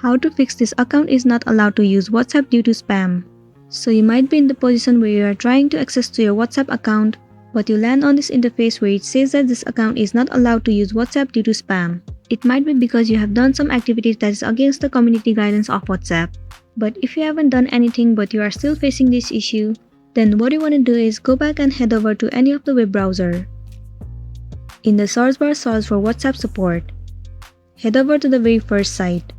How to fix this account is not allowed to use WhatsApp due to spam. So you might be in the position where you are trying to access to your WhatsApp account, but you land on this interface where it says that this account is not allowed to use WhatsApp due to spam. It might be because you have done some activities that is against the community guidelines of WhatsApp. But if you haven't done anything but you are still facing this issue, then what you want to do is go back and head over to any of the web browser. In the search bar, search for WhatsApp support. Head over to the very first site.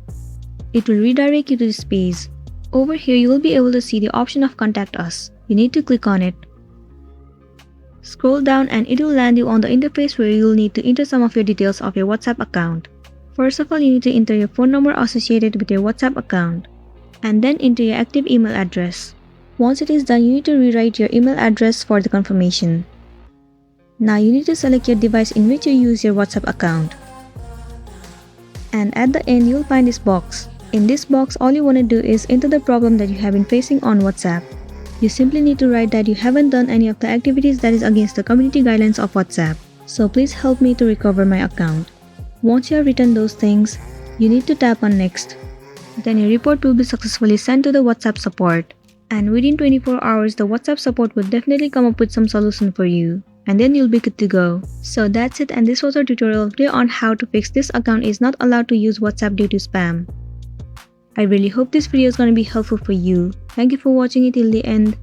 It will redirect you to this page. Over here you will be able to see the option of Contact Us. You need to click on it. Scroll down and it will land you on the interface where you will need to enter some of your details of your WhatsApp account. First of all, you need to enter your phone number associated with your WhatsApp account, and then enter your active email address. Once it is done, you need to rewrite your email address for the confirmation. Now you need to select your device in which you use your WhatsApp account. And at the end, you will find this box. In this box, all you want to do is enter the problem that you have been facing on WhatsApp. You simply need to write that you haven't done any of the activities that is against the community guidelines of WhatsApp. So please help me to recover my account. Once you have written those things, you need to tap on Next. Then your report will be successfully sent to the WhatsApp support. And within 24 hours, the WhatsApp support will definitely come up with some solution for you. And then you'll be good to go. So that's it, and this was our tutorial video on how to fix this account is not allowed to use WhatsApp due to spam. I really hope this video is going to be helpful for you. Thank you for watching it till the end.